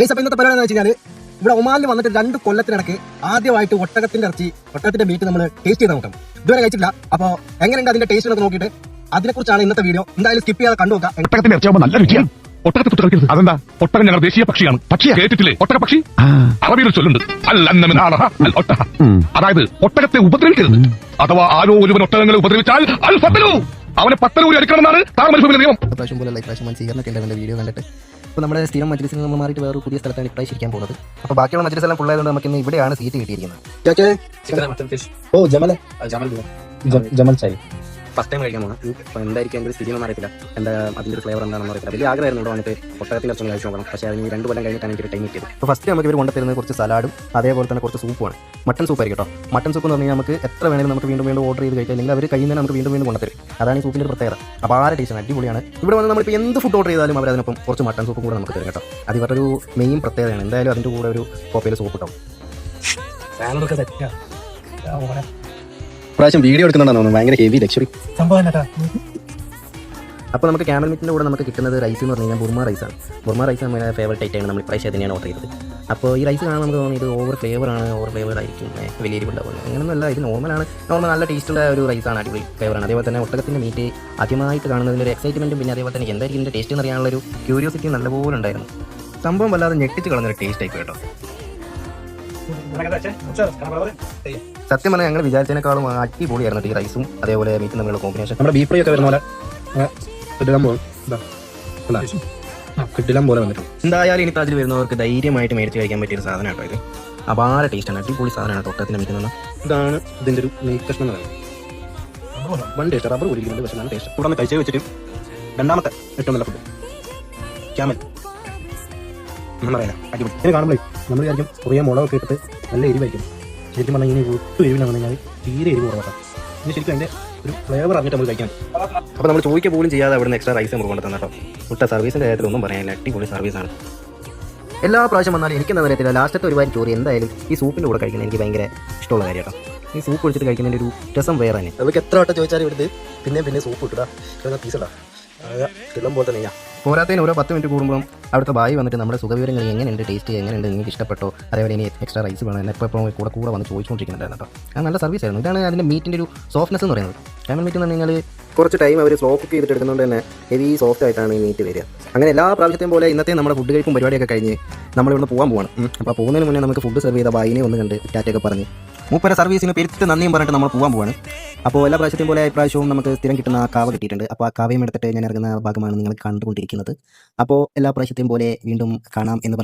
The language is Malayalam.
അപ്പോൾ ഇന്നത്തെ പരിപാടി എന്ന് വെച്ച് കഴിഞ്ഞാൽ ഇവിടെ ഒമാനിൽ വന്നിട്ട് 2 കൊല്ലത്തിനിടയ്ക്ക് ആദ്യമായിട്ട് ഒട്ടകത്തിന്റെ മീറ്റ് നമ്മൾ ടേസ്റ്റ് ചെയ്ത് നോക്കാം. ഇതുവരെ കഴിച്ചിട്ടില്ല. അപ്പോൾ എങ്ങനെയുണ്ട് അതിന്റെ ടേസ്റ്റ് എന്നൊക്കെ നോക്കിയിട്ട് അതിനെക്കുറിച്ചാണ് ഇന്നത്തെ വീഡിയോ. എന്തായാലും സ്കിപ്പ് ചെയ്യാതെ കണ്ടു നോക്കാം. ഒട്ടകത്തിന്റെ ഇറച്ചിയാകുമ്പോൾ നല്ല രുചിയാണ്. ഒട്ടകത്തെ തൊട്ട് കളിക്കരുത്. അതെന്താ? ഒട്ടകം ഞങ്ങളുടെ ദേശീയ പക്ഷിയാണ്. പക്ഷിയാ കേട്ടിട്ടില്ലേ? ഒട്ടക പക്ഷി. അറബിയിൽ ചൊല്ലുണ്ട്, അതായത് ഒട്ടകത്തെ ഉപദ്രവിക്കരുത്. അഥവാ ആരോ ഒരുവൻ ഒട്ടകങ്ങളെ ഉപദ്രവിച്ചാൽ അൽ ഫത്തലു, അവനെ 10 കൂടി അടിക്കണമെന്നാണ് താമരഭൂമിയിലെ നിയമം. പ്രാവശ്യം പോലെ പ്രാവശ്യം സ്വീകരണത്തിന്റെ വീഡിയോ കണ്ടിട്ട് ഇപ്പോൾ നമ്മുടെ സ്ഥിരം മജ്ലിസിൽ നമ്മൾ മാറിയിട്ട് വേറെ പുതിയ സ്ഥലത്താണ് ഇപ്രാവശ്യം ഇരിക്കാൻ പോകുന്നത്. അപ്പോൾ ബാക്കിയുള്ള മജ്ലിസ് എല്ലാം ഫുള്ളായതുകൊണ്ട് നമുക്ക് ഇന്ന് ഇവിടെയാണ് സീറ്റ് കിട്ടിയിരിക്കുന്നത്. ഓ ജമൽ ചായ ഫസ്റ്റ് ടൈം കഴിക്കാൻ പോകുന്നത്. അപ്പോൾ എന്തായിരിക്കും അതിൻ്റെ സ്ഥിതി ഒന്നും അറിയത്തില്ല. എന്താ അതിൻ്റെ ഒരു ഫ്ലേവർ എന്താണെന്ന് അറിയത്തില്ല. വലിയ ആഗ്രഹമായിരുന്നു ഇവിടെ വന്നിട്ട് ഒട്ടകത്തിൽ ഇറച്ചി കഴിച്ച് നോക്കണം. പക്ഷേ അതിന് 2 കൊല്ലം കഴിഞ്ഞിട്ടാണ് എനിക്ക് ടൈം കിട്ടിയത്. അപ്പോൾ ഫസ്റ്റ് നമുക്ക് ഇവർ കൊണ്ടുതരുന്നത് കുറച്ച് സലാഡും അതേപോലെ തന്നെ കുറച്ച് സൂപ്പുമാണ്. മട്ടൺ സൂപ്പ് ആയിരിക്കും കേട്ടോ. മട്ടൺ സൂപ്പ് എന്ന് പറഞ്ഞാൽ നമുക്ക് എത്ര വേണമെങ്കിലും നമുക്ക് വീണ്ടും ഓർഡർ ചെയ്ത് കഴിക്കാം. അല്ലെങ്കിൽ അവർ കഴിയുന്ന നമുക്ക് വീണ്ടും കൊണ്ടുതരും. അതാണ് ഈ സൂപ്പിൻ്റെ ഒരു പ്രത്യേകത. അപ്പോൾ ആ ടേസ്റ്റ് അടിപൊളിയാണ്. ഇവിടെ വന്ന് നമ്മളിപ്പോൾ എന്ത് ഫുഡ് ഓർഡർ ചെയ്താലും അവർ അതിനൊപ്പം കുറച്ച് മട്ടൺ സൂപ്പും കൂടെ നമുക്ക് തരും കേട്ടോ. അത് ഇവരുടെ ഒരു മെയിൻ പ്രത്യേകതയാണ്. എന്തായാലും അതിൻ്റെ കൂടെ ഒരു കോപ്പയിൽ സൂപ്പ് കിട്ടും. പ്രാവശ്യം വീഡിയോ എടുക്കുന്നുണ്ടെന്ന് ഭയങ്കര ഹെവി ലക്ഷറി സംഭവം. അപ്പോൾ നമുക്ക് ക്യാമൽ മീറ്റിൻ്റെ കൂടെ നമുക്ക് കിട്ടുന്നത് റൈസ് എന്ന് പറഞ്ഞു കഴിഞ്ഞാൽ ബുർമ റൈസാണ്. ബുർമ റൈസ് നമ്മുടെ ഫേവറേറ്റ് ആയിട്ടാണ്. നമ്മൾ ഇപ്രാവശ്യം തന്നെയാണ് ഓർഡർ ചെയ്തത്. അപ്പോൾ ഈ റൈസ് കാണാൻ നമുക്ക് തോന്നിയത് ഓവർ ഫ്ലേവർ ആയിരിക്കും, വലിയ എരിവുണ്ടാവുന്നത്. അങ്ങനെയൊന്നുമല്ല, ഇത് നോർമൽ നല്ല ടേസ്റ്റുള്ള ഒരു റൈസാണ്, അടിപൊളി ഫ്ലേവറാണ്. അതേപോലെ തന്നെ ഒട്ടകത്തിൻ്റെ മീറ്റ് ആദ്യമായിട്ട് കാണുന്നതിൻ്റെ ഒരു എക്സൈറ്റ്മെൻറ്റും പിന്നെ അതേപോലെ തന്നെ എന്തായിരിക്കും ഇതിൻ്റെ ടേസ്റ്റ് എന്ന് അറിയാനുള്ള ഒരു ക്യൂരിയോസിറ്റി നല്ലപോലെ ഉണ്ടായിരുന്നു. സംഭവം വല്ലാതെ ഞെട്ടിച്ച് കളഞ്ഞൊരു ടേസ്റ്റ് ആയിപ്പോയി കേട്ടോ. സത്യം പറഞ്ഞാൽ ഞങ്ങൾ വിചാരിച്ചതിനേക്കാളും അടിപൊളിയായിരുന്നു ഈ റൈസും അതേപോലെ മീറ്റും തമ്മിലുള്ള കോമ്പിനേഷൻ. നമ്മുടെ ബീഫ് ഫ്രൈ ഒക്കെ വരുന്ന പോലെ കിട്ടില്ല പോലെ വന്നിട്ടുണ്ട്. എന്തായാലും ഇനി താജിൽ വരുന്നവർക്ക് ധൈര്യമായിട്ട് മേടിച്ച് കഴിക്കാൻ പറ്റിയൊരു സാധനം കേട്ടോ. ഇത് അപാര ടേസ്റ്റാണ്, അടിപൊളി സാധനമാണ് ഒട്ടകത്തിന് മീറ്റ്. ഇതാണ് ഇതിൻ്റെ ഒരു നെയ് കഷ്ണം എന്ന് പറയുന്നത്. വൺ ടേസ്റ്റ് റബ്ബർ കൂടിയിരിക്കുന്നത്, പക്ഷേ നല്ല ടേസ്റ്റ്. കൂടെ കഴിച്ച് വെച്ചിട്ട് രണ്ടാമത്തെ ഏറ്റവും നല്ല ഫുഡ് ക്യാമൽ. ഒന്നും പറയാം, അടിപൊളി. ഇതിന് കാണുമ്പോഴേ നമ്മൾ വിചാരിക്കും കുറേ മുളകൊക്കെ ഇട്ടിട്ട് നല്ല എരിവായിരിക്കും. ശരിക്കും പറഞ്ഞാൽ ഇനി ഒട്ടും എരിവിനാണ് പറഞ്ഞാൽ തീരെ എരിവ് കുറവാക്കാം. ഇനി ശരിക്കും അതിൻ്റെ ഒരു ഫ്ലേവർ അറിഞ്ഞിട്ട് നമ്മൾ കഴിക്കാൻ. അപ്പോൾ നമ്മൾ ചോദിക്കുക പോലും ചെയ്യാതെ അവിടെ നിന്ന് എക്സ്ട്രാ റൈസ് നമുക്ക് കൊണ്ടു തന്നോ. മുട്ട സർവീസിൻ്റെ കാര്യത്തിൽ ഒന്നും പറയാനില്ല, അടിപൊളി സർവീസാണ്. എല്ലാ പ്രാവശ്യം വന്നാലും എനിക്കെന്താ അറിയത്തില്ല, ലാസ്റ്റത്തെ ഒരുപാട് ചോറ് എന്തായാലും ഈ സൂപ്പിൻ്റെ കൂടെ കഴിക്കുന്നത് എനിക്ക് ഭയങ്കര ഇഷ്ടമുള്ള കാര്യം കേട്ടോ. ഈ സൂപ്പ് ഒഴിച്ചിട്ട് കഴിക്കുന്നതിൻ്റെ ഒരു രസം വേറെ തന്നെ. നമുക്ക് എത്ര വട്ടം ചോദിച്ചാലും ഇവിടുത്തെ പിന്നെ സൂപ്പ് ഇട്ടാ പീസിടാ കിളം പോലെ തന്നെ. പോരാത്തതിന് ഓരോ 10 മിനിറ്റ് കൂടുമ്പോഴും അവിടുത്തെ ബായി വന്നിട്ട് നമ്മുടെ സുഖവിവരങ്ങൾ എങ്ങനെയുണ്ട്, ടേസ്റ്റ് എങ്ങനെയുണ്ട്, നിങ്ങൾക്ക് ഇഷ്ടപ്പെട്ടോ, അതേപോലെ ഇനി എക്സ്ട്രാ റൈസ് വേണം എന്നെ ഇപ്പോൾ കൂടെ വന്ന് ചോദിച്ചുകൊണ്ടിരിക്കുന്നുണ്ടായിരുന്നു കേട്ടോ. അത് നല്ല സർവീസ് ആയിരുന്നു. ഇതാണ് അതിൻ്റെ മീറ്റിൻ്റെ ഒരു സോഫ്റ്റ്നെസ് എന്ന് പറയുന്നത്. ക്യാമൽ മീറ്റ് എന്ന് പറഞ്ഞു കഴിഞ്ഞാൽ കുറച്ച് ടൈം അവർ സ്ലോ കുക്ക് ചെയ്തിട്ട് എടുക്കുന്നതുകൊണ്ട് തന്നെ ഹെവി സോഫ്റ്റ് ആയിട്ടാണ് ഈ മീറ്റ് വരിക. അങ്ങനെ എല്ലാ പ്രാവശ്യത്തെയും പോലെ ഇന്നത്തെ നമ്മുടെ ഫുഡ് കഴിപ്പും പരിപാടിയൊക്കെ കഴിഞ്ഞ് നമ്മളിവിടെ പോകാൻ. അപ്പോൾ പോകുന്നതിന് മുന്നേ നമുക്ക് ഫുഡ് സെർവ് ചെയ്ത ബായിനെ ഒന്ന് കണ്ട് ടാറ്റയൊക്കെ പറഞ്ഞ് മൂപ്പര സർവീസിന് പെരുത്ത് നന്ദിയും പറഞ്ഞിട്ട് നമ്മൾ പോകാൻ. അപ്പോൾ എല്ലാ പ്രാവശ്യത്തെയും പോലെ ഇപ്രാവശ്യവും നമുക്ക് സ്ഥിരം കിട്ടുന്ന ആ കാവ കിട്ടിയിട്ടുണ്ട്. അപ്പോൾ ആ കാവയും എടുത്തിട്ട് ഞാൻ ഇറങ്ങുന്ന ഭാഗമാണ് നിങ്ങൾ കണ്ടുകൊണ്ടിരിക്കുന്നത്. അപ്പോൾ എല്ലാ പ്രാവശ്യത്തെയും പോലെ വീണ്ടും കാണാം എന്ന്